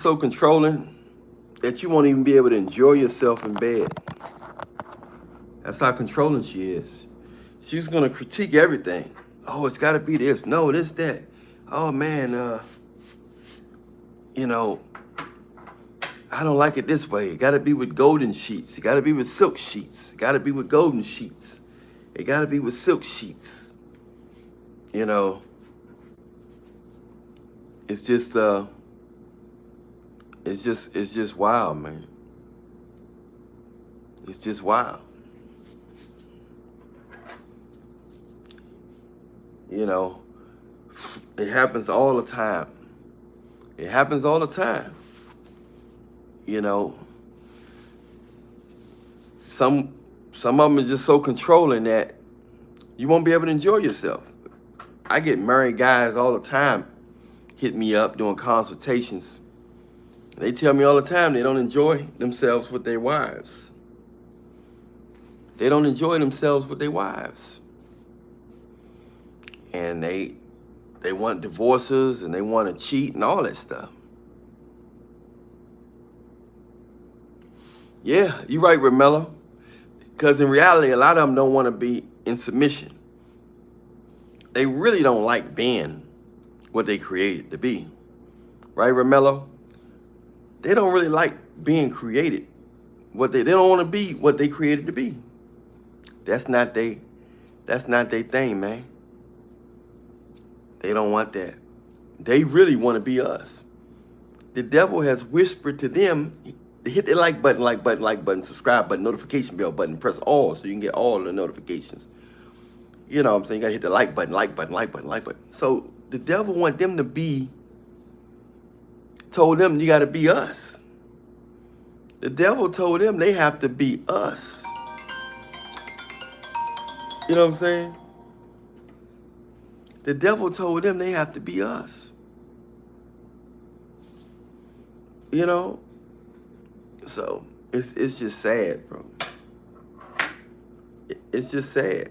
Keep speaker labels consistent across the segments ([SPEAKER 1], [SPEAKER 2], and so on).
[SPEAKER 1] So controlling that you won't even be able to enjoy yourself in bed. That's how controlling she is. She's gonna critique everything. Oh, it's gotta be this. No, this, that. Oh man, you know, I don't like it this way. It gotta be with golden sheets. It gotta be with silk sheets. It gotta be with golden sheets. It gotta be with silk sheets. You know, it's just it's just wild, man. It's just wild. You know, it happens all the time. It happens all the time. You know, some of them is just so controlling that you won't be able to enjoy yourself. I get married guys all the time hit me up doing consultations. They tell me all the time they don't enjoy themselves with their wives. They don't enjoy themselves with their wives. And they want divorces and they want to cheat and all that stuff. Yeah, you're right, Ramelo. Because in reality, a lot of them don't want to be in submission. They really don't like being what they created to be. Right, Ramelo? They don't really like being created. They don't want to be what they created to be. That's not their thing, man. They don't want that. They really want to be us. The devil has whispered to them, hit the like button, subscribe button, notification bell button, press all so you can get all the notifications. You know what I'm saying? You gotta hit the like button. So the devil want them to be, told them you gotta be us. The devil told them they have to be us. You know what I'm saying? The devil told them they have to be us. You know? So it's just sad, bro. It's just sad.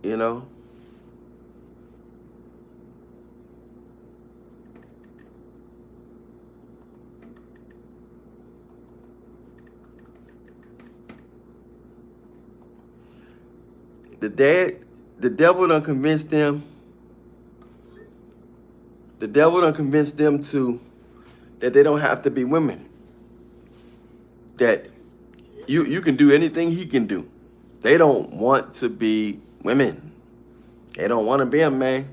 [SPEAKER 1] You know? The devil done convinced them. The devil done convinced them that they don't have to be women. That you can do anything he can do. They don't want to be women. They don't want to be a man.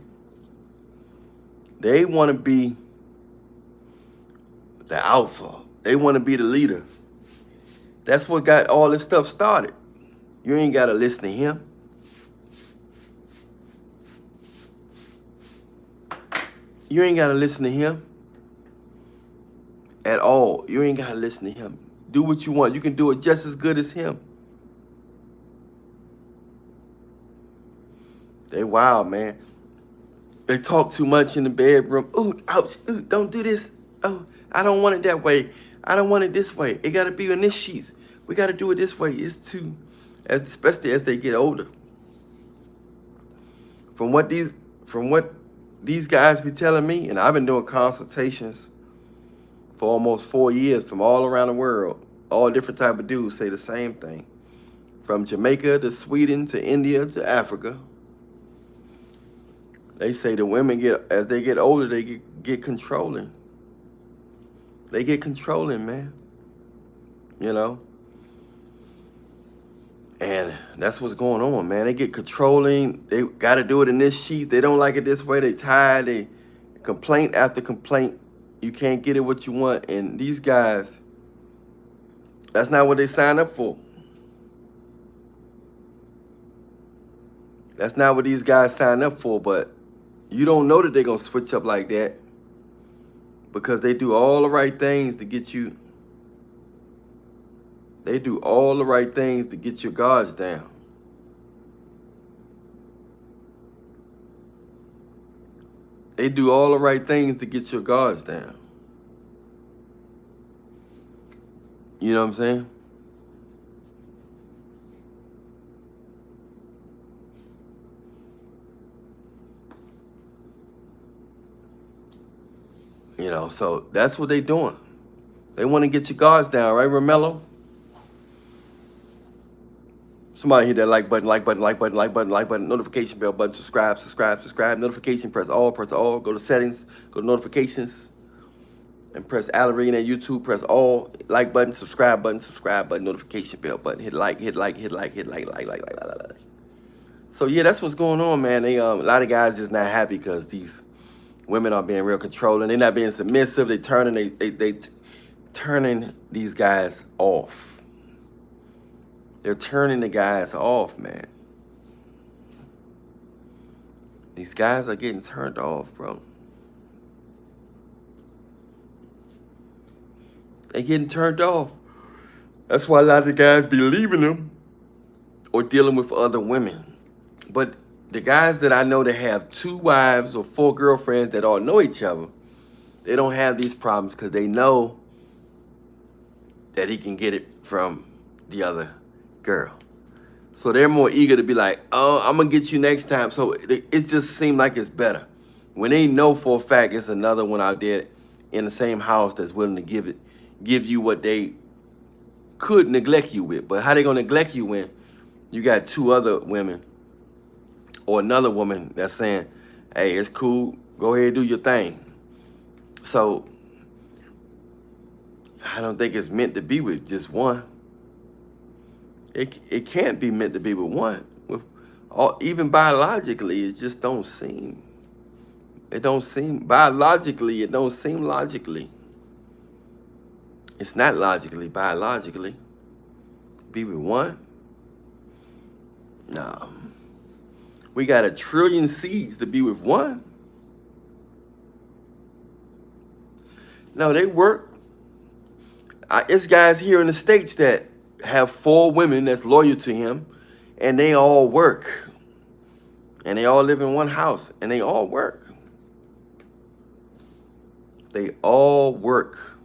[SPEAKER 1] They want to be the alpha. They want to be the leader. That's what got all this stuff started. You ain't got to listen to him. You ain't got to listen to him at all. You ain't got to listen to him. Do what you want. You can do it just as good as him. They wild, man. They talk too much in the bedroom. Ooh, ouch. Ooh, don't do this. Oh, I don't want it that way. I don't want it this way. It got to be on this sheet. We got to do it this way. It's too, especially as they get older. From what these guys be telling me, and I've been doing consultations for almost 4 years from all around the world. All different type of dudes say the same thing. From Jamaica to Sweden to India to Africa. They say the women as they get older, they get controlling. They get controlling, man. You know? And that's what's going on, man. They get controlling. They got to do it in this sheet. They don't like it this way. They tired. They complaint after complaint. You can't get it what you want. And these guys, that's not what they signed up for. That's not what these guys signed up for. But you don't know that they're going to switch up like that because they do all the right things to get you. They do all the right things to get your guards down. They do all the right things to get your guards down. You know what I'm saying? You know, so that's what they doing. They want to get your guards down, right, Romello? Somebody hit that like button, like button, like button, like button, like button, notification bell button, subscribe, subscribe, subscribe, notification, press all, go to settings, go to notifications, and press Allan Reallionaire YouTube, press all, like button, subscribe button, notification bell button, hit like. So yeah, that's what's going on, man. They a lot of guys just not happy because these women are being real controlling. They're not being submissive. They turning these guys off. They're turning the guys off, man. These guys are getting turned off, bro. They're getting turned off. That's why a lot of the guys be leaving them or dealing with other women. But the guys that I know that have 2 wives or 4 girlfriends that all know each other, they don't have these problems because they know that he can get it from the other girl. So they're more eager to be like, oh, I'm going to get you next time. So it just seems like it's better. When they know for a fact it's another one out there in the same house that's willing to give you what they could neglect you with. But how they going to neglect you when you got 2 other women or another woman that's saying, hey, it's cool, go ahead and do your thing. So I don't think it's meant to be with just one. It can't be meant to be with one. Even biologically, it just don't seem. It don't seem biologically. It don't seem logically. It's not logically, biologically. Be with one? No. We got 1 trillion seeds to be with one. No, they work. It's guys here in the States that have 4 women that's loyal to him, and they all work. And they all live in one house, and they all work. They all work.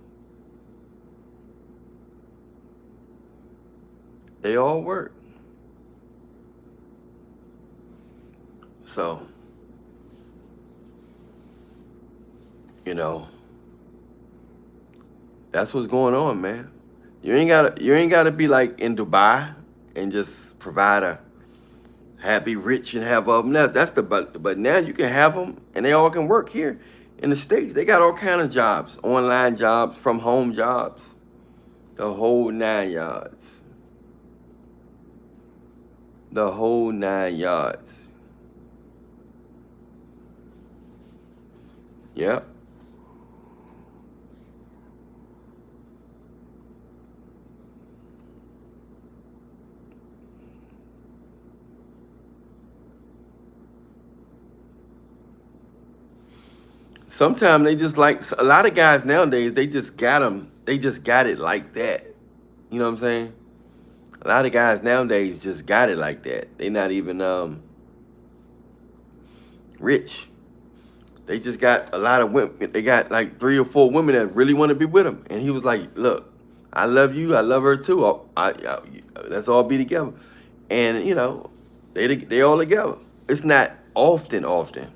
[SPEAKER 1] They all work. So, you know, that's what's going on, man. You ain't gotta be like in Dubai and just provide be rich and have them. But now you can have them and they all can work here in the States. They got all kind of jobs, online jobs, from home jobs, the whole 9 yards. The whole 9 yards. Yep. Sometimes they just like, a lot of guys nowadays, they just got them. They just got it like that. You know what I'm saying? A lot of guys nowadays just got it like that. They not even rich. They just got a lot of women. They got like 3 or 4 women that really want to be with him. And he was like, look, I love you. I love her too. Let's all be together. And, you know, they all together. It's not often,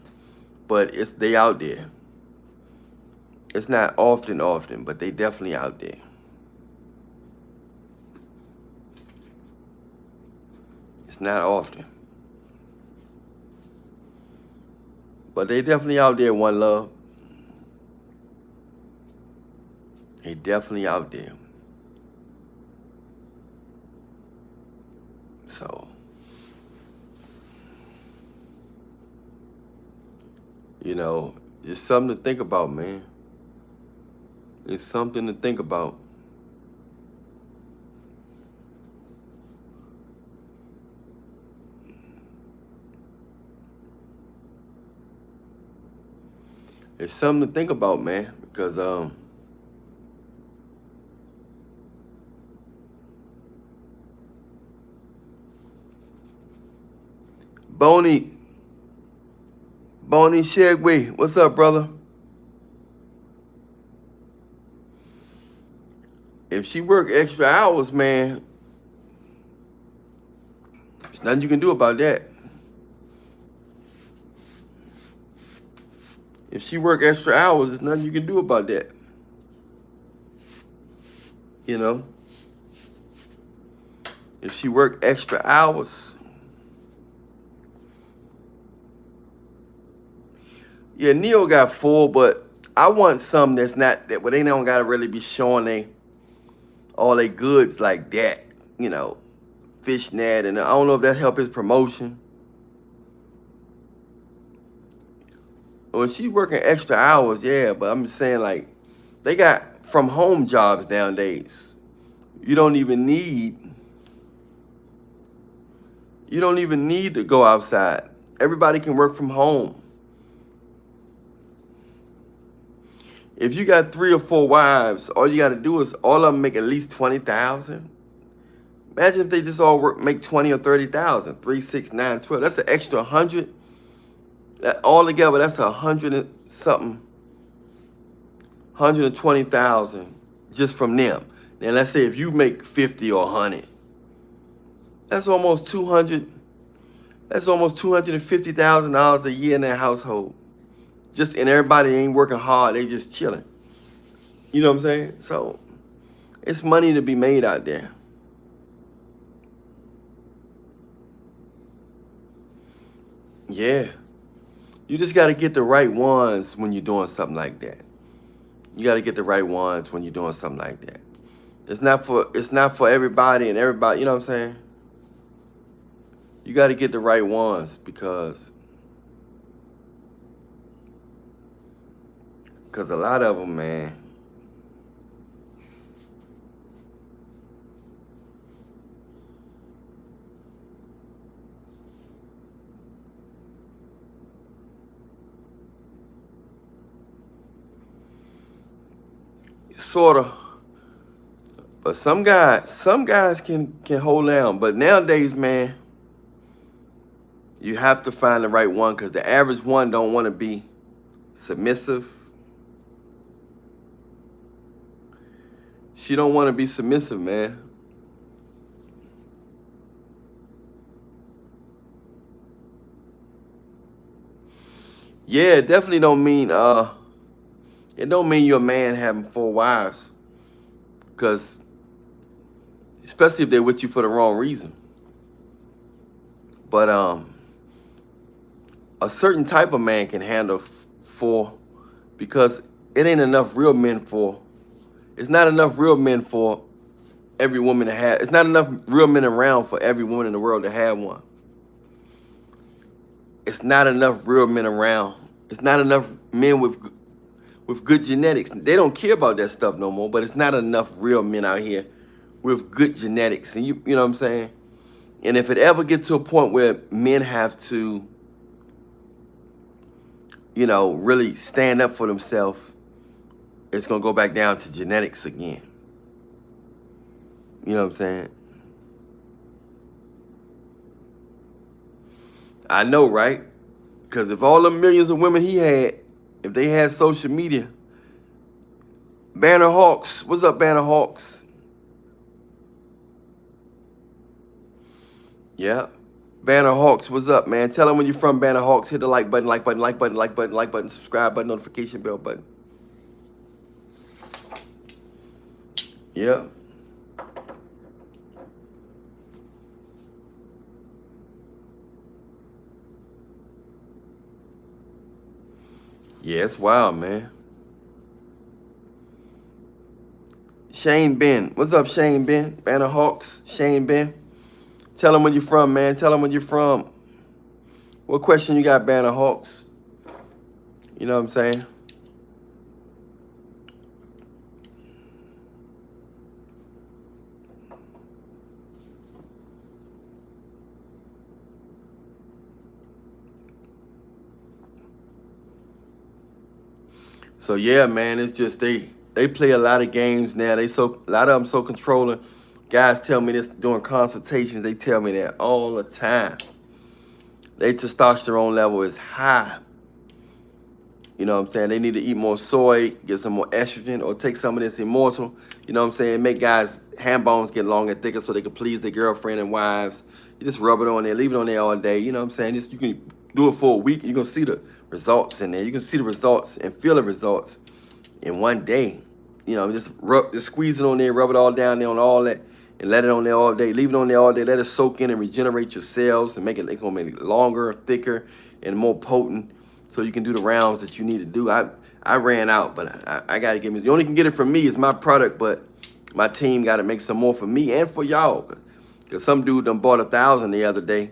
[SPEAKER 1] but they out there. It's not often, but they definitely out there. It's not often. But they definitely out there, one love. They definitely out there. So, you know, it's something to think about, man. It's something to think about. It's something to think about, man, because Boney Shegway, what's up, brother? If she work extra hours, man, there's nothing you can do about that. If she work extra hours, there's nothing you can do about that. You know? If she work extra hours. Yeah, Neo got 4, but I want some that's not that, but they don't gotta really be showing all their goods like that. You know, fishnet, and I don't know if that help his promotion. When she's working extra hours, yeah, but I'm just saying, like, they got from home jobs nowadays. You don't even need to go outside. Everybody can work from home. If you got 3 or 4 wives, all you got to do is all of them make at least 20,000. Imagine if they just all make 20 or 30,000. 3, 6, 9, 12. That's an extra 100. That all together, that's 100 and something. 120,000 just from them. Now let's say if you make 50 or 100, that's almost 200. That's almost $250,000 a year in that household. And everybody ain't working hard, they just chilling. You know what I'm saying? So it's money to be made out there. Yeah. You just got to get the right ones when you're doing something like that. You got to get the right ones when you're doing something like that. It's not for everybody and everybody, you know what I'm saying? You got to get the right ones because a lot of them, man, sort of. But some guys can hold down. But nowadays, man, you have to find the right one because the average one don't want to be submissive. She don't want to be submissive, man. Yeah, it definitely don't mean it don't mean you're a man having 4 wives. Because especially if they're with you for the wrong reason. But a certain type of man can handle 4 because it ain't enough real men for. It's not enough real men for every woman to have. It's not enough real men around for every woman in the world to have one. It's not enough real men around. It's not enough men with good genetics. They don't care about that stuff no more, but it's not enough real men out here with good genetics. And you know what I'm saying? And if it ever gets to a point where men have to, you know, really stand up for themselves, it's going to go back down to genetics again. You know what I'm saying? I know, right? Because if all the millions of women he had, if they had social media, Banner Hawks, what's up, Banner Hawks? Yeah. Banner Hawks, what's up, man? Tell them when you're from, Banner Hawks. Hit the like button, like button, like button, like button, like button, subscribe button, notification bell button. Yeah. Yeah, it's wild, man. Shane Ben. What's up, Shane Ben? Banner Hawks, Shane Ben. Tell them where you're from, man. Tell them where you're from. What question you got, Banner Hawks? You know what I'm saying? So yeah, man, it's just they play a lot of games now. A lot of them so controlling. Guys tell me this during consultations. They tell me that all the time. Their testosterone level is high. You know what I'm saying? They need to eat more soy, get some more estrogen, or take some of this immortal. You know what I'm saying? Make guys' hand bones get longer and thicker so they can please their girlfriend and wives. You just rub it on there, leave it on there all day. You know what I'm saying? You can Do it for a week. You're gonna see the results in there. You can see the results and feel the results in one day. You know, just squeeze it on there, rub it all down there on all that, and let it on there all day. Leave it on there all day. Let it soak in and regenerate your cells and it's gonna make it longer, thicker, and more potent, so you can do the rounds that you need to do. I ran out, but I gotta get me. You only can get it from me. It's my product, but my team got to make some more for me and for y'all. Cause some dude done bought 1,000 the other day,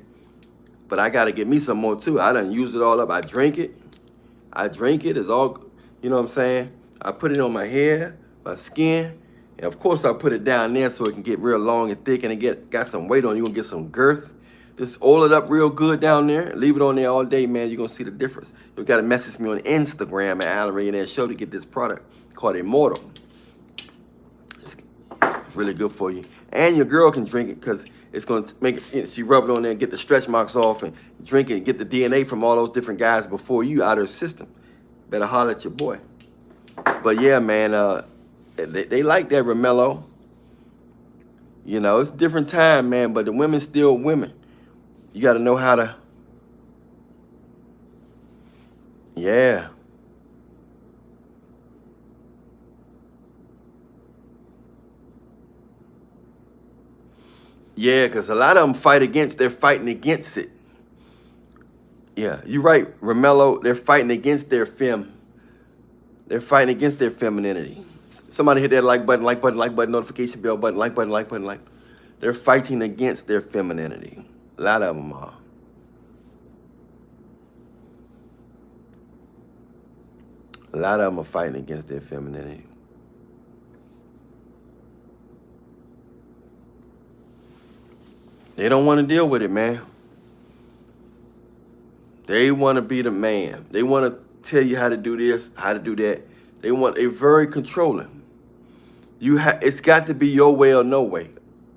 [SPEAKER 1] but I got to get me some more too. I done used it all up. I drink it. It's all, you know what I'm saying? I put it on my hair, my skin, and of course I put it down there so it can get real long and thick, and it got some weight on it. You're gonna get some girth. Just oil it up real good down there. Leave it on there all day, man. You're gonna see the difference. You gotta message me on Instagram at Allan Reallionaire Show to get this product called Immortal. It's really good for you. And your girl can drink it because it's gonna make it, you know, she rub it on there and get the stretch marks off and drink it and get the DNA from all those different guys before you out of her system. Better holler at your boy. But yeah, man, they like that Remello. You know, it's a different time, man, but the women still women. You got to know how to, yeah. Yeah, because a lot of them they're fighting against it. Yeah, you're right, Remello, they're fighting against their They're fighting against their femininity. Somebody hit that like button, notification bell button, like button. They're fighting against their femininity. A lot of them are. A lot of them are fighting against their femininity. They don't want to deal with it, man. They want to be the man. They want to tell you how to do this, how to do that. They're very controlling. It's got to be your way or no way,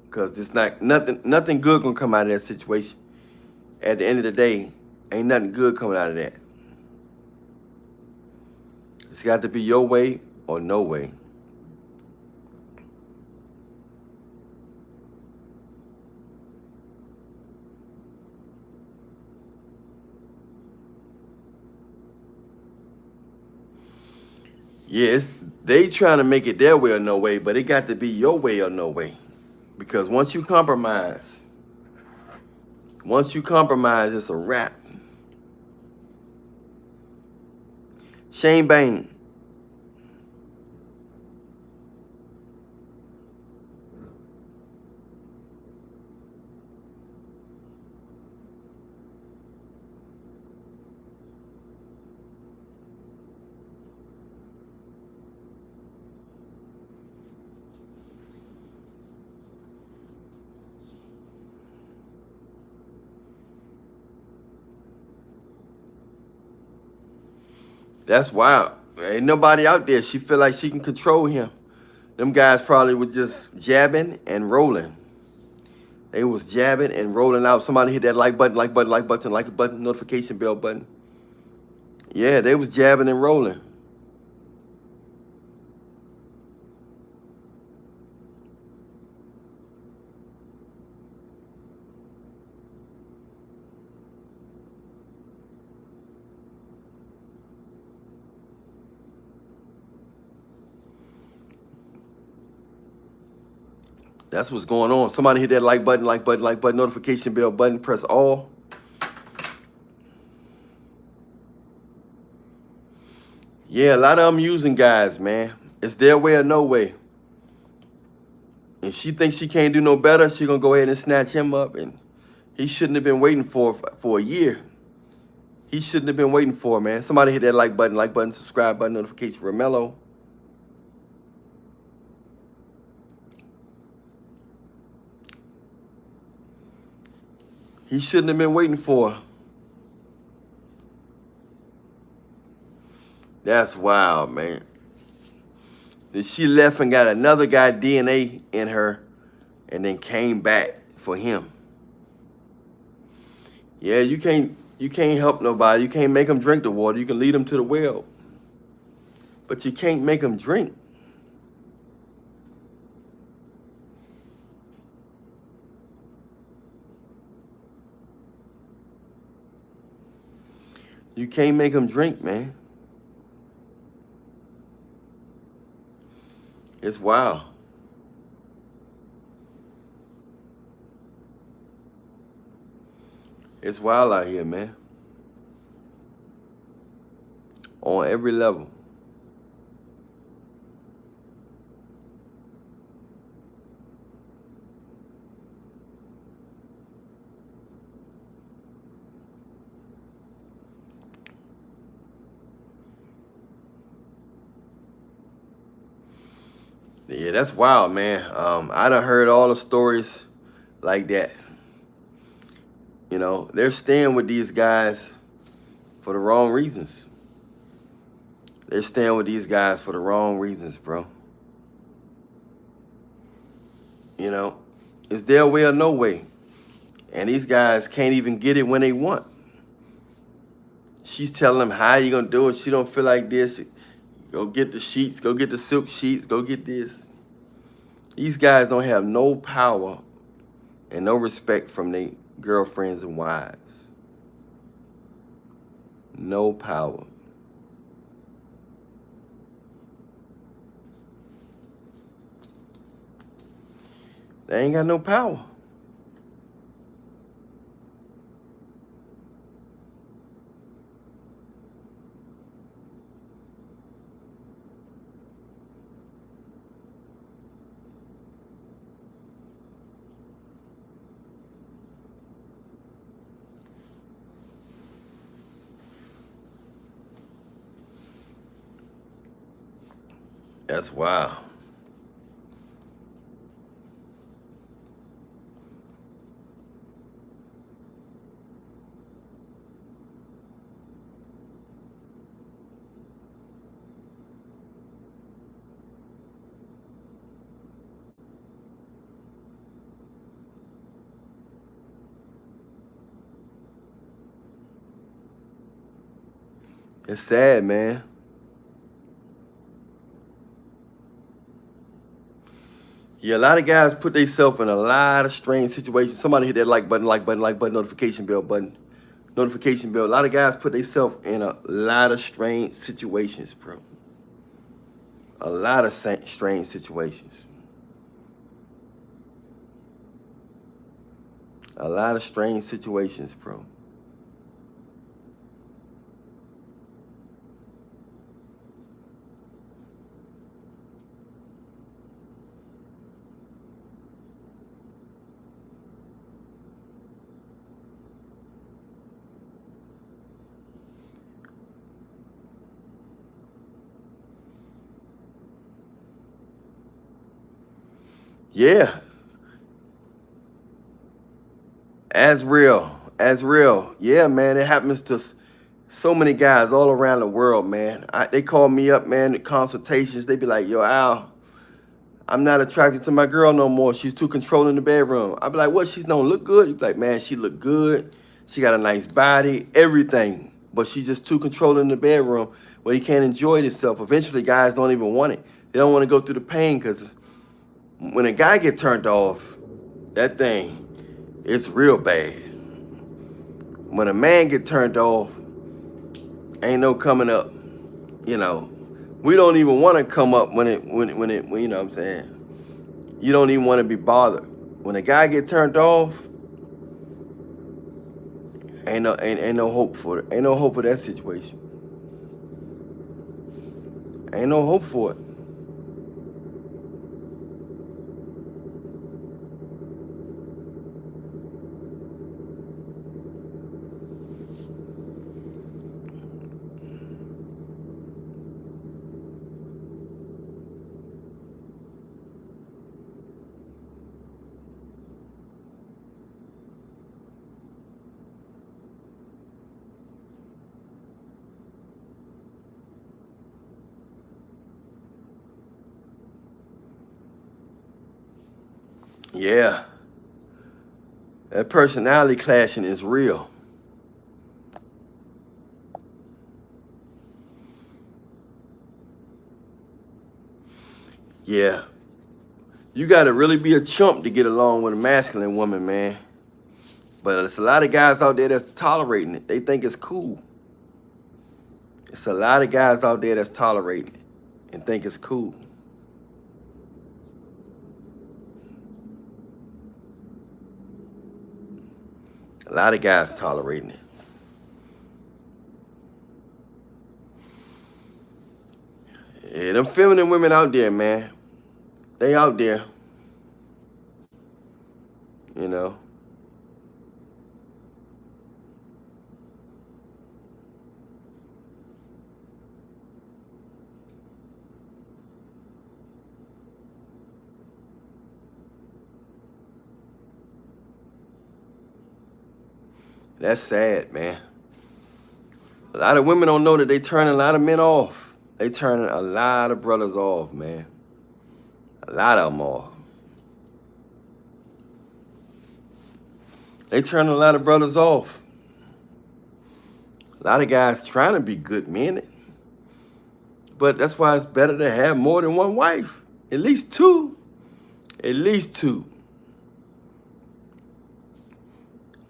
[SPEAKER 1] because it's nothing good gonna come out of that situation. At the end of the day, ain't nothing good coming out of that. It's got to be your way or no way. Yeah, they trying to make it their way or no way, but it got to be your way or no way. Because once you compromise, it's a wrap. Shane Bain. That's wild. Ain't nobody out there. She feel like she can control him. Them guys probably were just jabbing and rolling. They was jabbing and rolling out. Somebody hit that like button, notification bell button. Yeah, they was jabbing and rolling. That's what's going on. Somebody hit that like button, notification bell button, press all. Yeah, a lot of them using guys, man. It's their way or no way. If she thinks she can't do no better, she gonna go ahead and snatch him up, and he shouldn't have been waiting for a year. He shouldn't have been waiting for, man. Somebody hit that like button, subscribe button, notification, Remello. He shouldn't have been waiting for. That's wild, man. Then she left and got another guy DNA in her and then came back for him. Yeah, you can't help nobody. You can't make them drink the water. You can lead them to the well, but you can't make them drink. You can't make them drink, man. It's wild. It's wild out here, man. On every level. Yeah, that's wild, man. I done heard all the stories like that. You know, they're staying with these guys for the wrong reasons. They're staying with these guys for the wrong reasons, bro. You know, it's their way or no way. And these guys can't even get it when they want. She's telling them, how you gonna do it? She don't feel like this. Go get the sheets, go get the silk sheets, go get this. These guys don't have no power and no respect from their girlfriends and wives. No power. They ain't got no power. That's wild. It's sad, man. Yeah, a lot of guys put themselves in a lot of strange situations. Somebody hit that like button, notification bell button. Notification bell. A lot of guys put themselves in a lot of strange situations, bro. A lot of strange situations. A lot of strange situations, bro. Yeah. As real. As real. Yeah, man. It happens to so many guys all around the world, man. They call me up, man, at consultations. They be like, yo, Al, I'm not attracted to my girl no more. She's too controlling in the bedroom. I be like, what? She's don't look good? You be like, man, she look good. She got a nice body, everything. But she's just too controlling in the bedroom where he can't enjoy himself. Eventually, guys don't even want it. They don't want to go through the pain because when a guy get turned off, that thing, it's real bad. When a man get turned off, ain't no coming up. You know, we don't even want to come up when you know what I'm saying? You don't even want to be bothered. When a guy get turned off, ain't no hope for it. Ain't no hope for that situation. Ain't no hope for it. Yeah. That personality clashing is real. Yeah. You got to really be a chump to get along with a masculine woman, man. But there's a lot of guys out there that's tolerating it. They think it's cool. It's a lot of guys out there that's tolerating it and think it's cool. A lot of guys tolerating it. Yeah, them feminine women out there, man. They out there. You know. That's sad, man. A lot of women don't know that they turning a lot of men off. They turning a lot of brothers off, man. A lot of them off. They turning a lot of brothers off. A lot of guys trying to be good men. But that's why it's better to have more than one wife. At least two. At least two.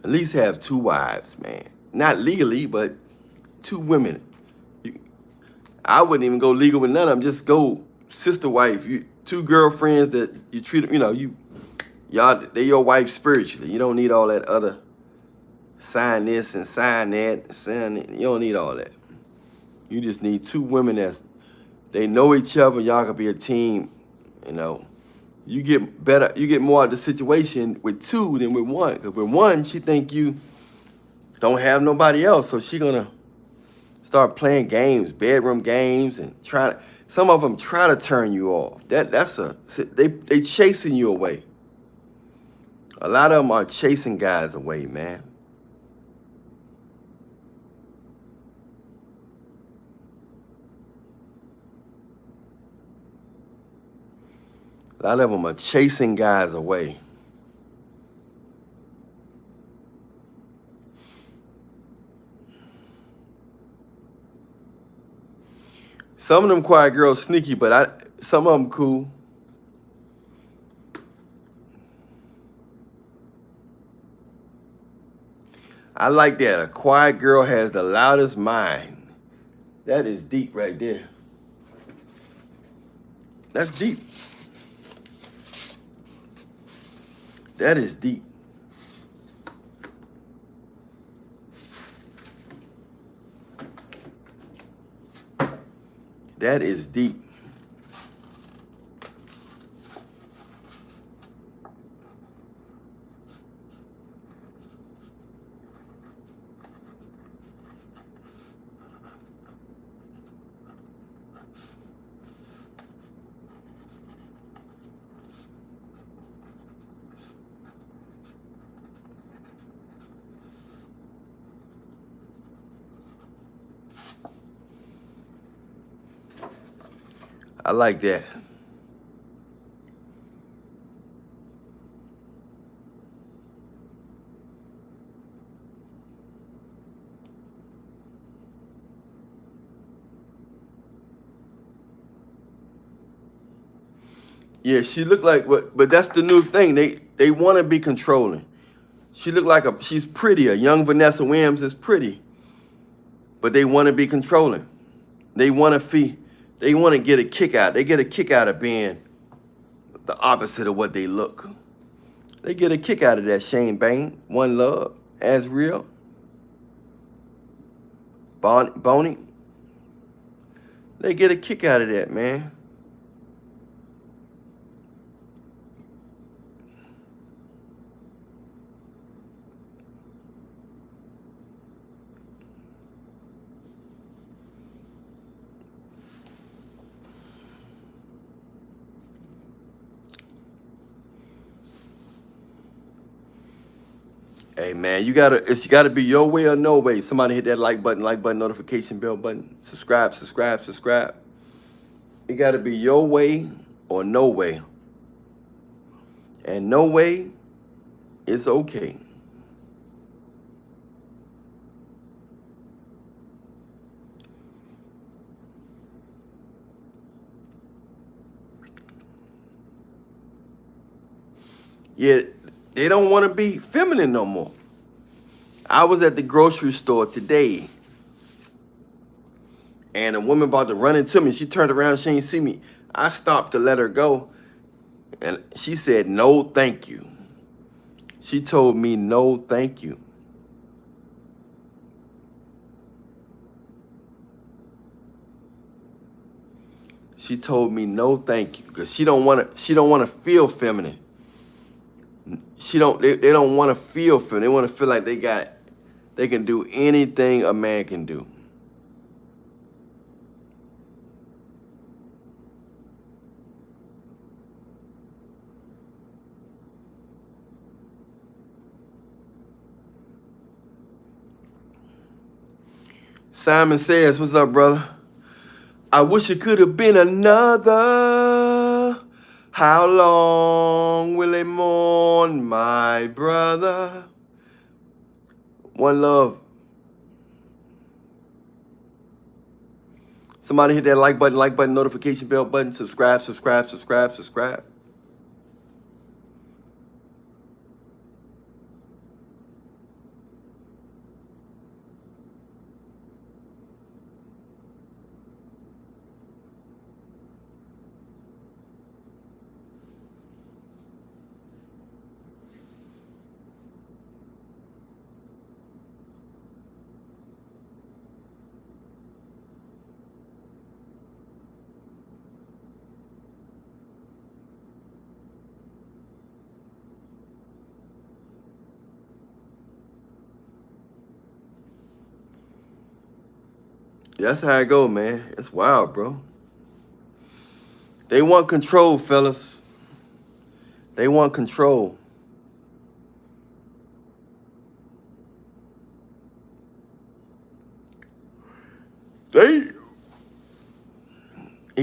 [SPEAKER 1] At least have two wives, man. Not legally, but two women. I wouldn't even go legal with none of them. Just go sister wife. Two girlfriends that you treat, y'all, they your wife spiritually. You don't need all that other sign this and sign that, sign it. You don't need all that. You just need two women they know each other. Y'all could be a team, You get better, you get more out of the situation with two than with one. Because with one, she think you don't have nobody else. So she gonna start playing games, bedroom games, and some of them try to turn you off. They chasing you away. A lot of them are chasing guys away, man. A lot of them are chasing guys away. Some of them quiet girls sneaky, but some of them cool. I like that. A quiet girl has the loudest mind. That is deep right there. That's deep. That is deep. That is deep. I like that. Yeah, she looked like, but that's the new thing. They want to be controlling. She looked like she's pretty. A young Vanessa Williams is pretty, but they want to be controlling. They want to get a kick out. They get a kick out of being the opposite of what they look. They get a kick out of that. Shane Bain, One Love, As Real, Boney. They get a kick out of that, man. Hey man, it's gotta be your way or no way. Somebody hit that like button, notification bell button, subscribe. It gotta be your way or no way. And no way is okay. Yeah, they don't want to be feminine no more. I was at the grocery store today, And a woman about to run into me. She turned around. She ain't see me. I stopped to let her go. And she said, no, thank you. She told me, no, thank you. She told me, no, thank you. Because she don't want to feel feminine. They don't want to feel feminine. They want to feel like they can do anything a man can do. Simon says, what's up, brother? I wish it could have been another. How long will it mourn, my brother? One love. Somebody hit that like button, notification bell button, subscribe. That's how it go, man. It's wild, bro. They want control, fellas. They want control. It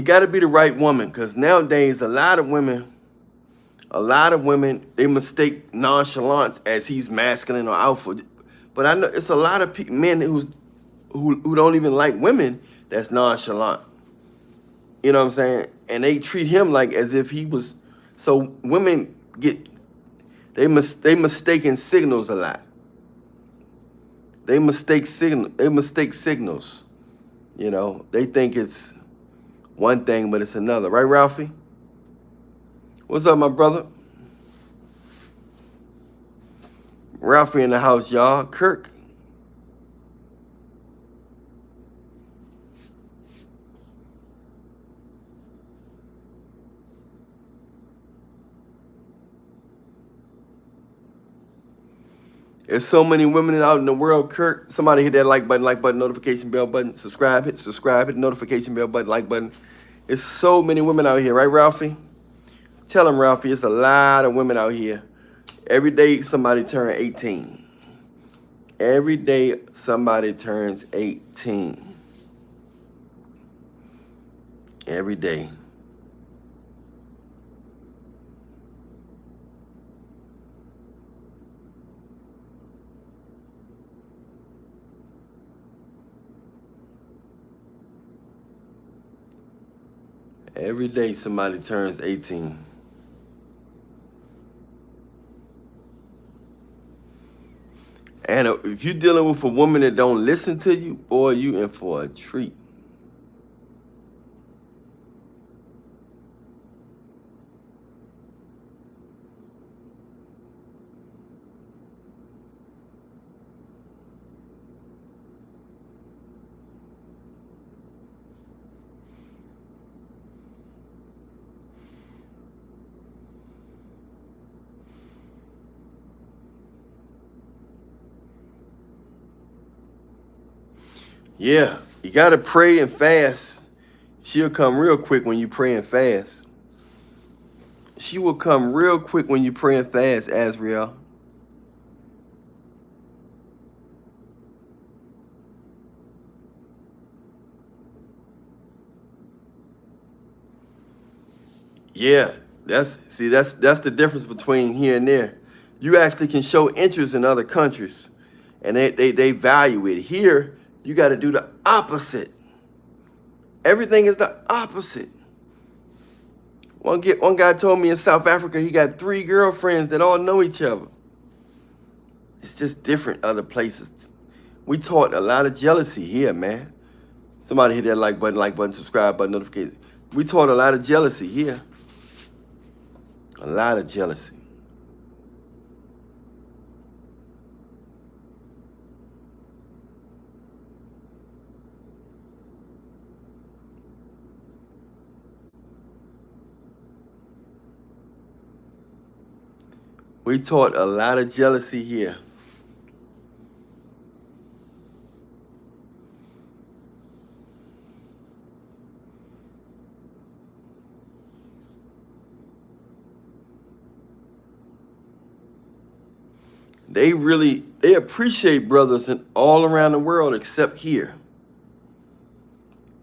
[SPEAKER 1] got to be the right woman, because nowadays a lot of women, they mistake nonchalance as he's masculine or alpha. But I know it's a lot of men who don't even like women that's nonchalant. You know what I'm saying? And they treat him like as if he was. So women they mistaken signals a lot. They mistake signals. You know, they think it's one thing, but it's another. Right, Ralphie? What's up, my brother? Ralphie in the house, y'all. Kirk. There's so many women out in the world, Kirk. Somebody hit that like button, notification bell button, subscribe, hit the notification bell button, like button. There's so many women out here, right, Ralphie? Tell them, Ralphie, it's a lot of women out here. Every day somebody turns 18. Every day somebody turns 18. Every day. Every day somebody turns 18. And if you're dealing with a woman that don't listen to you, boy, you in for a treat. Yeah, you got to pray and fast. She'll come real quick when you pray and fast. She will come real quick when you pray and fast, Azrael. Yeah, that's the difference between here and there. You actually can show interest in other countries, and they value it. Here, you got to do the opposite. Everything is the opposite. One guy told me in South Africa he got 3 girlfriends that all know each other. It's just different other places. We taught a lot of jealousy here, man. Somebody hit that like button, subscribe button, notification. We taught a lot of jealousy here. A lot of jealousy. We taught a lot of jealousy here. They appreciate brothers all around the world except here.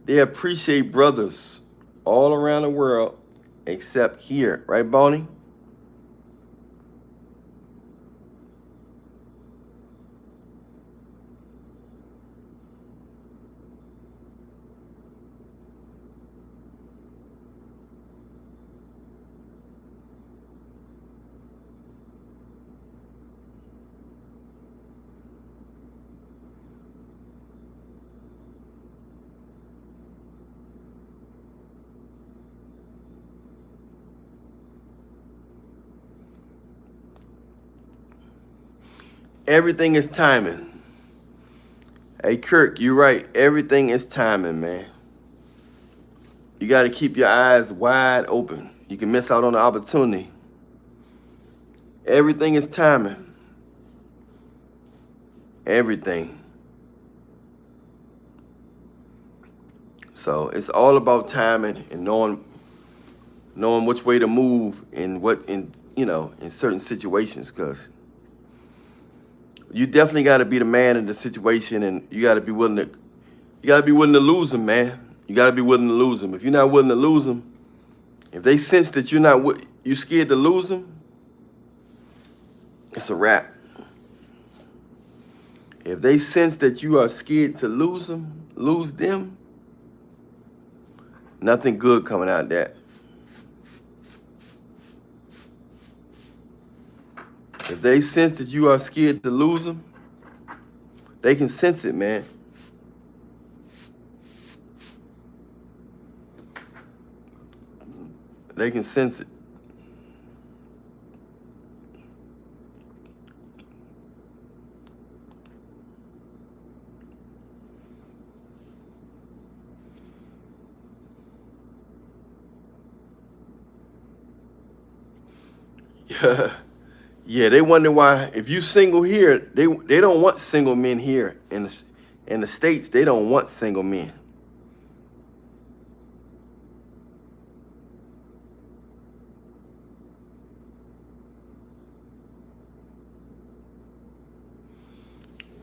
[SPEAKER 1] They appreciate brothers all around the world except here. Right, Bonnie? Everything is timing. Hey, Kirk, you're right. Everything is timing, man. You got to keep your eyes wide open. You can miss out on the opportunity. Everything is timing. Everything. So it's all about timing and knowing which way to move in certain situations, because you definitely got to be the man in the situation, and you got to be willing to lose them, man. You got to be willing to lose them. If you're not willing to lose them, if they sense that you're scared to lose them, it's a wrap. If they sense that you are scared to lose them, nothing good coming out of that. If they sense that you are scared to lose them, they can sense it, man. They can sense it. Yeah, they wonder why, if you single here, they don't want single men here in the States. They don't want single men.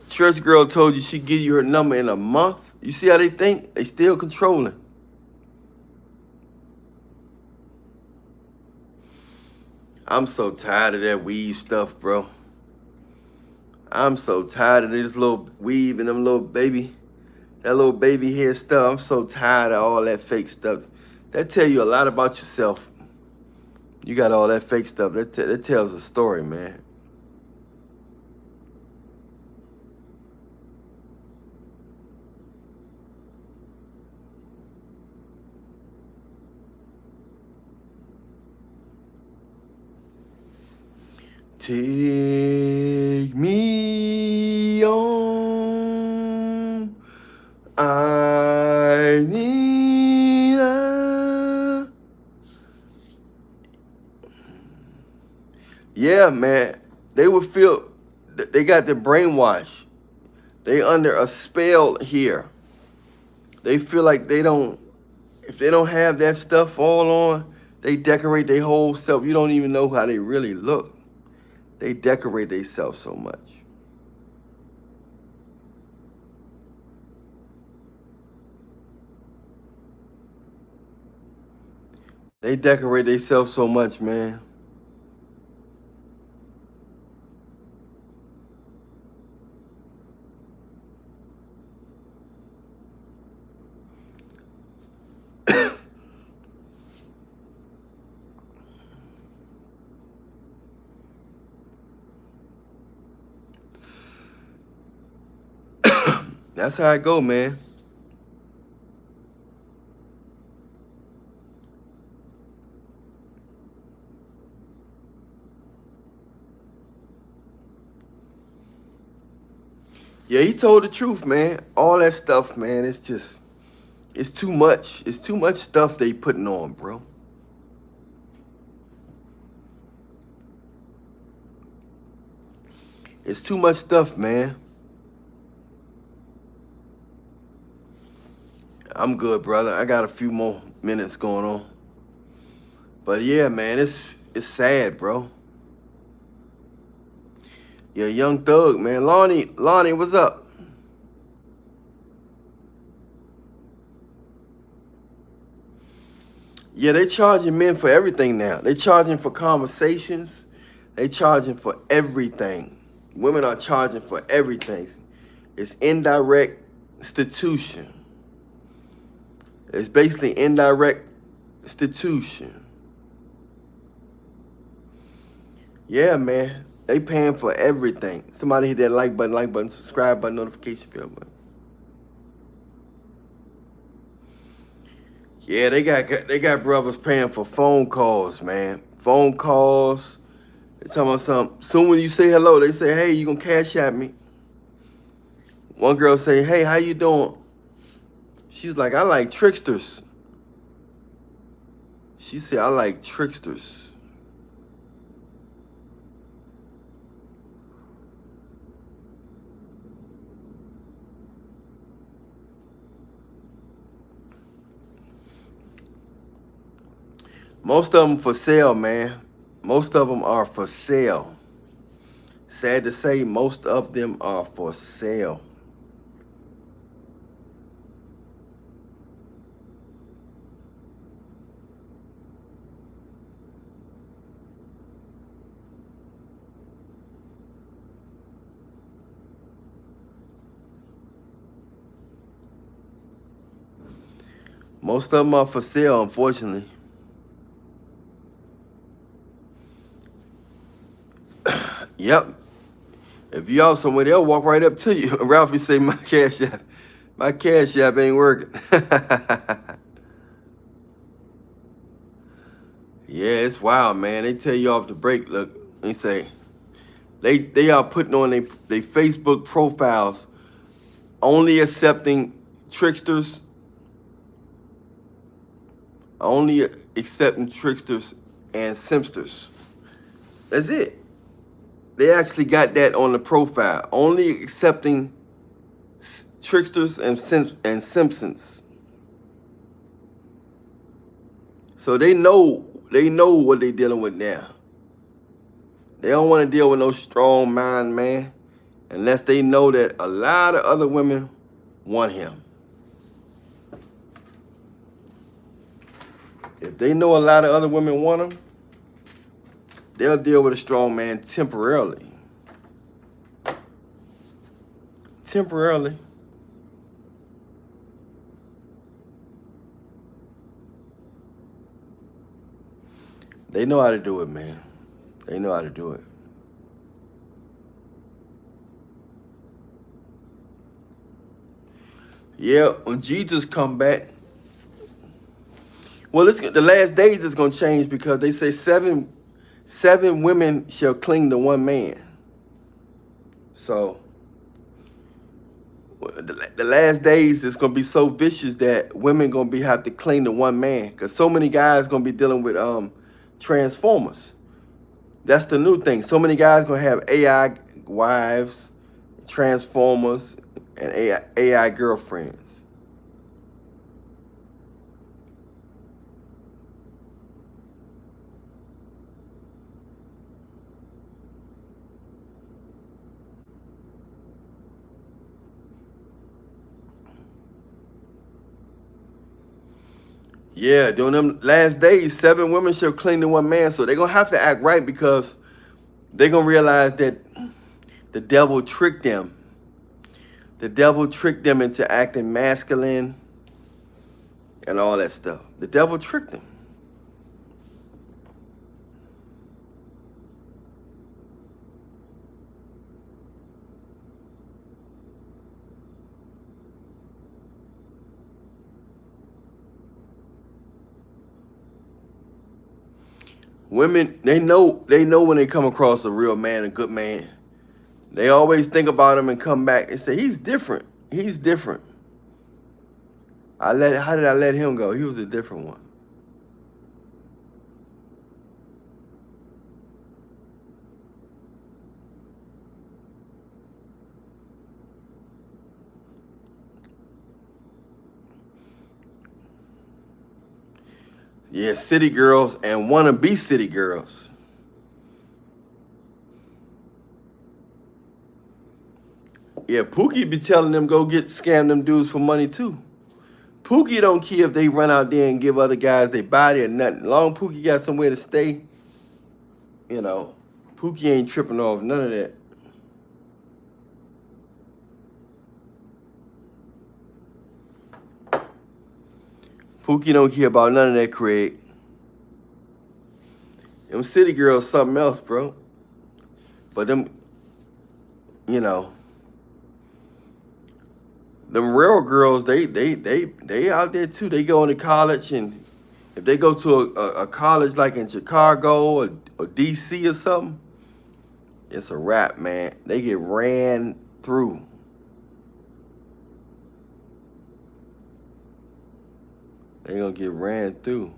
[SPEAKER 1] Church girl told you she'd give you her number in a month. You see how they think? They still controlling. I'm so tired of that weave stuff, bro. I'm so tired of this little weave and that little baby hair stuff. I'm so tired of all that fake stuff. That tell you a lot about yourself. You got all that fake stuff. That tells a story, man. Take me on, I need a... Yeah, man. They would feel, they got the brainwash. They under a spell here. They feel like if they don't have that stuff all on, they decorate their whole self. You don't even know how they really look. They decorate themselves so much. They decorate themselves so much, man. That's how I go, man. Yeah, he told the truth, man. All that stuff, man, it's just, it's too much. It's too much stuff they putting on, bro. It's too much stuff, man. I'm good, brother. I got a few more minutes going on. But yeah, man, it's sad, bro. You're a young thug, man. Lonnie, what's up? Yeah, they charging men for everything now. They charging for conversations. They charging for everything. Women are charging for everything. It's indirect institution. It's basically indirect institution. Yeah, man. They paying for everything. Somebody hit that like button, subscribe button, notification bell button. Yeah, they got brothers paying for phone calls, man. Phone calls. They talking about something. Soon when you say hello, they say, hey, you gonna cash at me. One girl say, hey, how you doing? She's like, I like tricksters. She said, I like tricksters. Most of them for sale, man. Most of them are for sale. Sad to say, most of them are for sale. Most of them are for sale, unfortunately. Yep. If you out somewhere, they'll walk right up to you. Ralphie say, my cash app ain't working. Yeah, it's wild, man. They tell you off the break. Look, they say they are putting on they Facebook profiles only accepting tricksters, only accepting tricksters and simpsters. That's it. They actually got that on the profile. Only accepting tricksters and simpsons. So they know what they dealing with now. They don't want to deal with no strong mind man unless they know that a lot of other women want him. If they know a lot of other women want him, they'll deal with a strong man temporarily. Temporarily. They know how to do it, man. They know how to do it. Yeah, when Jesus come back, well, the last days is gonna change because they say seven women shall cling to one man. So the last days is gonna be so vicious that women gonna have to cling to one man because so many guys gonna be dealing with transformers. That's the new thing. So many guys gonna have AI wives, transformers, and AI girlfriends. Yeah, during them last days, 7 women shall cling to one man. So they're going to have to act right because they're going to realize that the devil tricked them. The devil tricked them into acting masculine and all that stuff. The devil tricked them. Women, they know when they come across a real man, a good man. They always think about him and come back and say, he's different. He's different. How did I let him go? He was a different one. Yeah, city girls and wanna be city girls. Yeah, Pookie be telling them go scam them dudes for money too. Pookie don't care if they run out there and give other guys their body or nothing. Long Pookie got somewhere to stay, you know, Pookie ain't tripping off none of that. Pookie don't care about none of that, Craig. Them city girls something else, bro. But them, you know, them real girls, they out there too. They go into college, and if they go to a college like in Chicago or DC or something, it's a wrap, man. They get ran through. They gonna get ran through.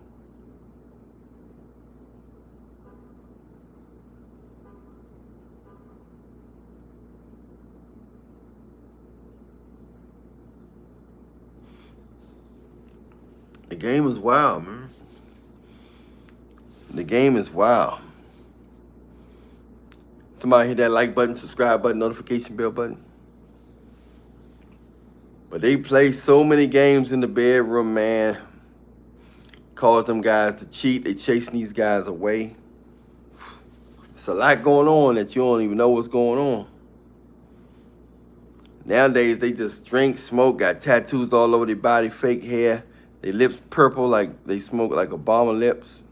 [SPEAKER 1] The game is wild, man. The game is wild. Somebody hit that like button, subscribe button, notification bell button. But they play so many games in the bedroom, man. Cause them guys to cheat. They chasing these guys away. It's a lot going on that you don't even know what's going on. Nowadays, they just drink, smoke, got tattoos all over their body, fake hair. Their lips purple like they smoke like Obama lips.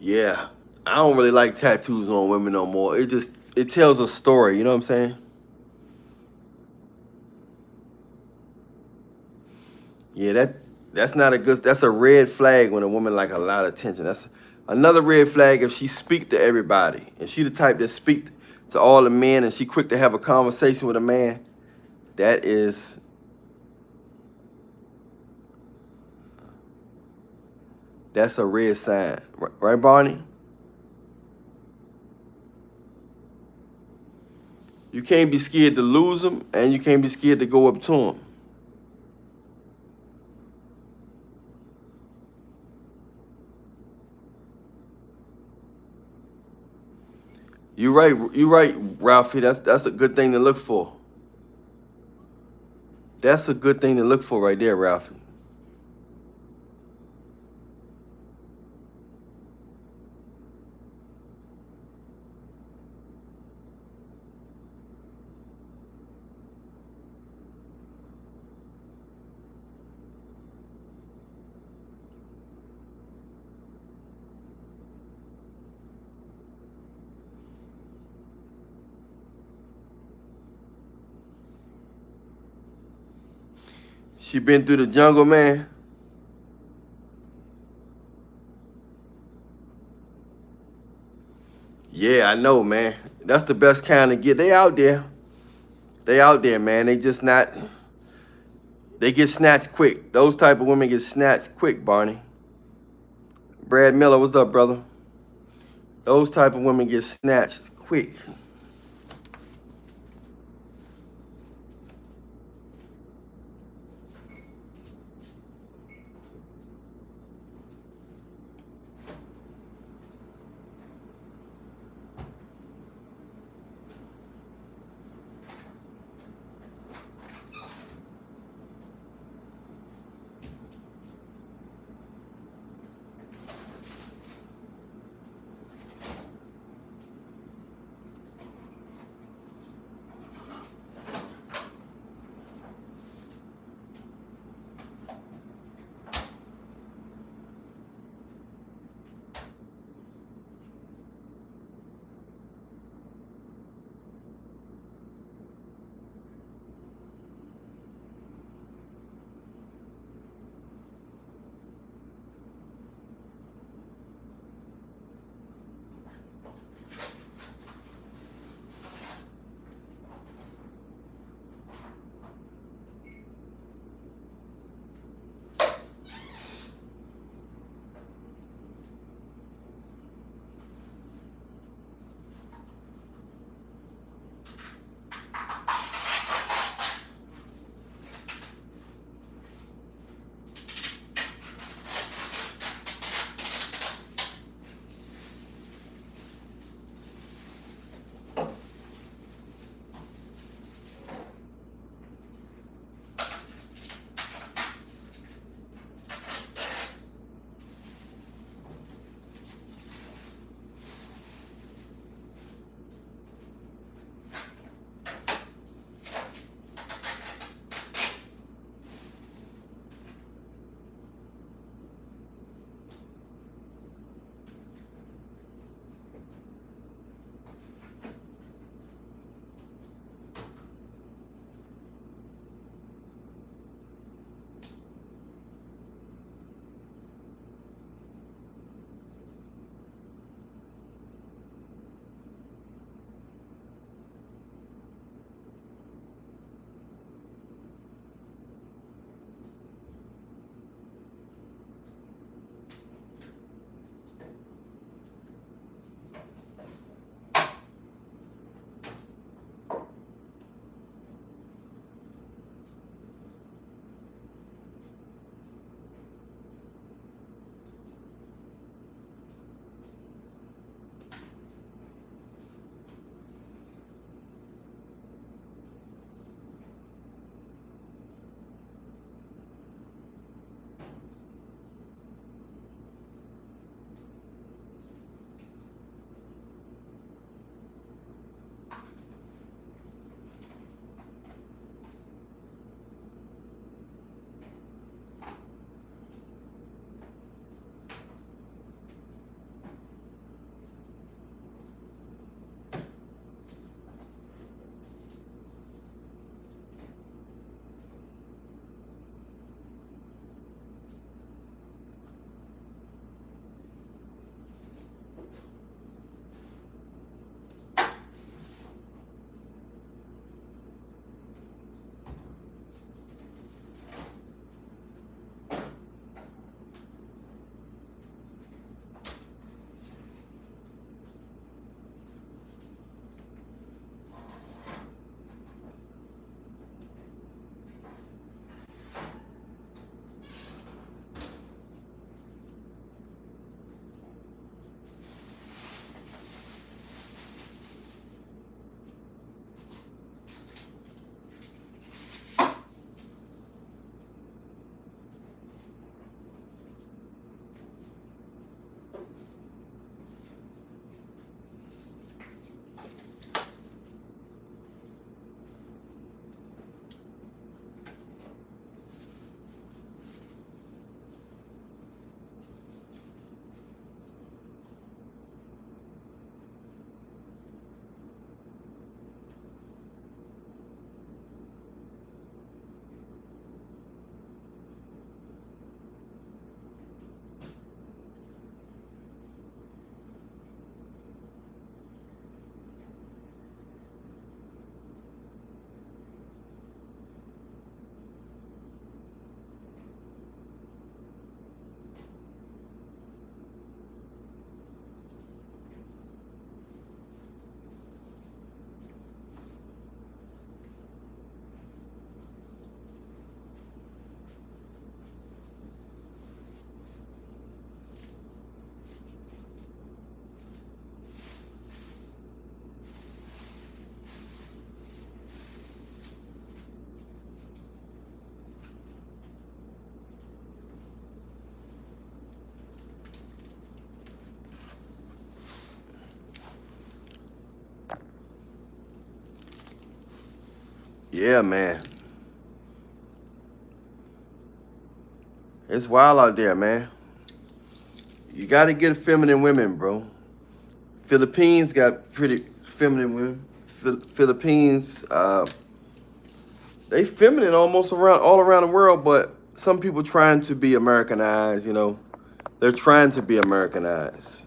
[SPEAKER 1] Yeah, I don't really like tattoos on women no more. It tells a story, you know what I'm saying? Yeah, that's a red flag when a woman like a lot of attention. That's another red flag if she speak to everybody. If she the type that speak to all the men and she quick to have a conversation with a man, that's a red sign. Right, Barney? You can't be scared to lose them, and you can't be scared to go up to them. You're right, Ralphie. That's a good thing to look for. That's a good thing to look for right there, Ralphie. She been through the jungle, man. Yeah, I know, man. That's the best kind to get. They out there. They out there, man. They just not. They get snatched quick. Those type of women get snatched quick, Barney. Brad Miller, what's up, brother? Those type of women get snatched quick. Yeah, man. It's wild out there, man. You got to get feminine women, bro. Philippines got pretty feminine women. Philippines, they feminine almost all around the world, but some people trying to be Americanized, you know. They're trying to be Americanized.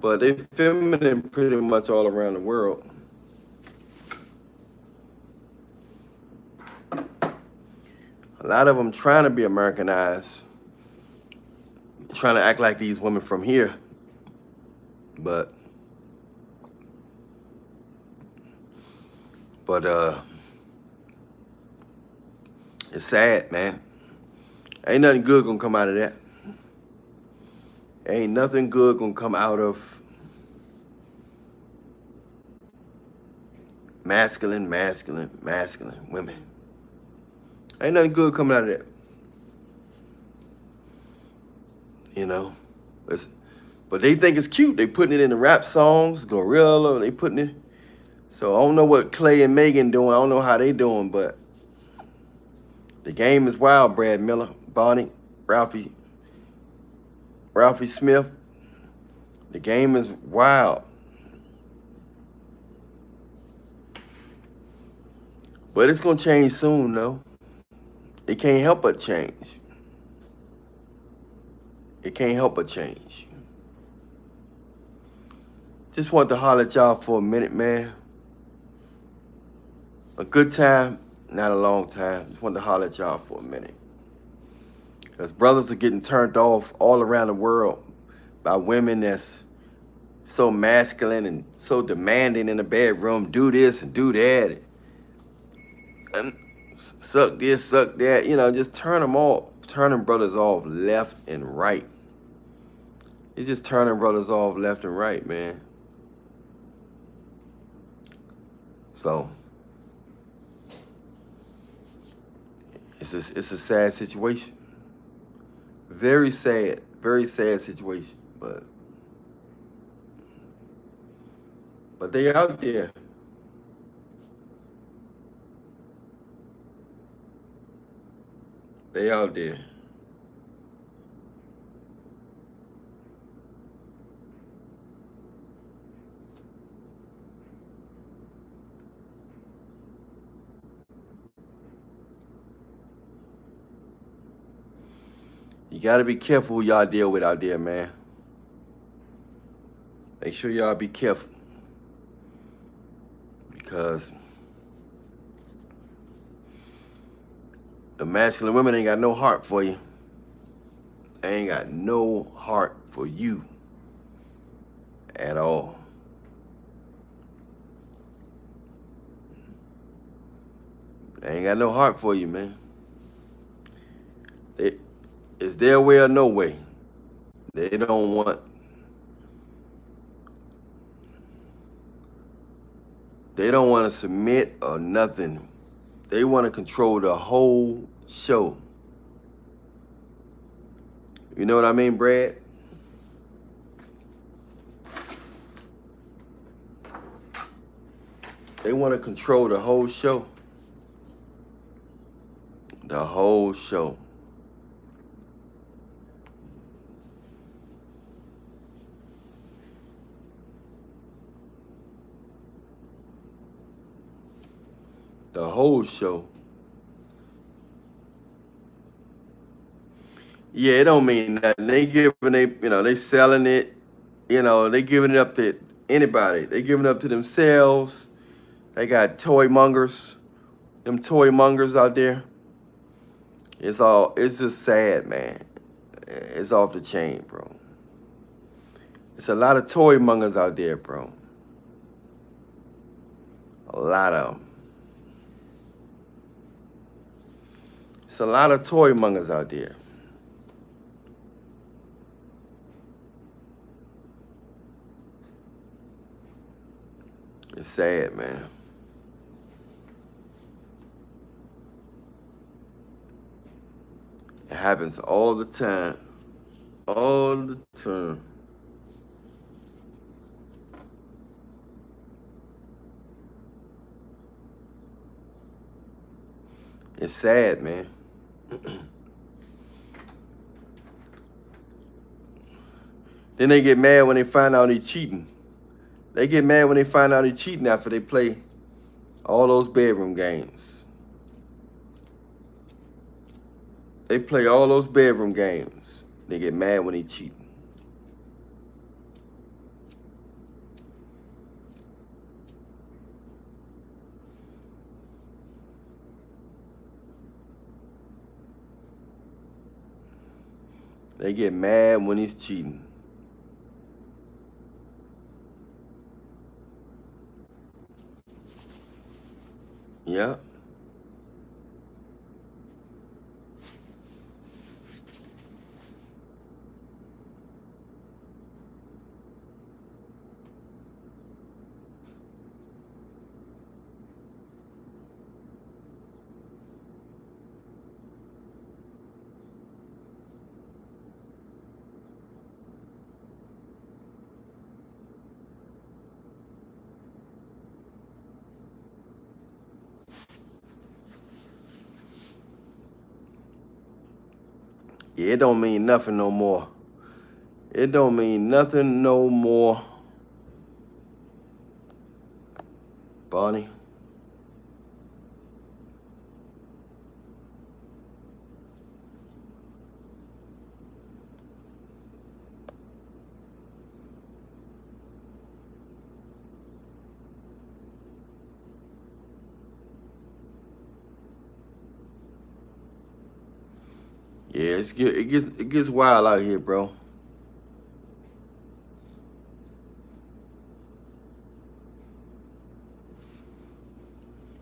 [SPEAKER 1] But they feminine pretty much all around the world. A lot of them trying to be Americanized, trying to act like these women from here. But it's sad, man. Ain't nothing good gonna come out of that. Ain't nothing good gonna come out of masculine women. Ain't nothing good coming out of that. You know? But they think it's cute. They putting it in the rap songs, Glorilla, they putting it. So I don't know what Clay and Megan doing. I don't know how they doing, but the game is wild. Brad Miller, Bonnie, Ralphie Smith. The game is wild. But it's gonna change soon, though. It can't help but change. It can't help but change. Just want to holler at y'all for a minute, man. A good time, not a long time. Just want to holler at y'all for a minute. Because brothers are getting turned off all around the world by women that's so masculine and so demanding in the bedroom. Do this and do that. And suck this, suck that. You know, just turn them off. Turning brothers off left and right. It's just turning brothers off left and right, man. So it's a sad situation. Very sad situation. But they out there. They out there. You gotta be careful who y'all deal with out there, man. Make sure y'all be careful. Because the masculine women ain't got no heart for you. They ain't got no heart for you at all. They ain't got no heart for you, man. It's their way or no way. They don't want to submit or nothing. They want to control the whole show. You know what I mean, Brad? They want to control the whole show. The whole show. The whole show. Yeah, it don't mean nothing. They selling it. You know, they giving it up to anybody. They giving it up to themselves. They got toy mongers. Them toy mongers out there. It's just sad, man. It's off the chain, bro. It's a lot of toy mongers out there, bro. A lot of them. It's a lot of toy mongers out there. It's sad, man. It happens all the time. All the time. It's sad, man. Then they get mad when they find out he's cheating. They get mad when they find out he's cheating after they play all those bedroom games. They play all those bedroom games. They get mad when he's cheating. They get mad when he's cheating. Yeah. Yeah, it don't mean nothing no more. It don't mean nothing no more. Bonnie. Yeah, it gets wild out here, bro.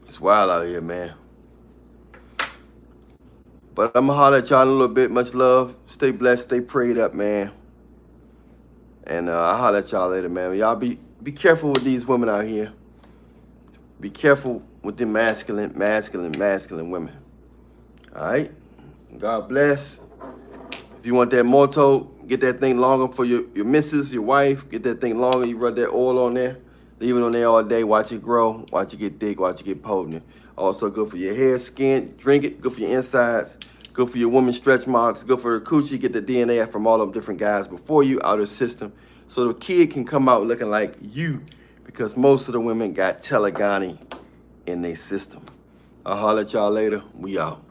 [SPEAKER 1] It's wild out here, man. But I'm gonna holler at y'all in a little bit. Much love. Stay blessed. Stay prayed up, man. And I'll holler at y'all later, man. Y'all be careful with these women out here. Be careful with them masculine women. All right? God bless. If you want that moto, get that thing longer for your missus, your wife. Get that thing longer. You rub that oil on there. Leave it on there all day. Watch it grow. Watch it get thick. Watch it get potent. Also good for your hair, skin. Drink it. Good for your insides. Good for your woman's stretch marks. Good for her coochie. Get the DNA from all them different guys before you out of the system. So the kid can come out looking like you, because most of the women got telegani in their system. I'll holler at y'all later. We out.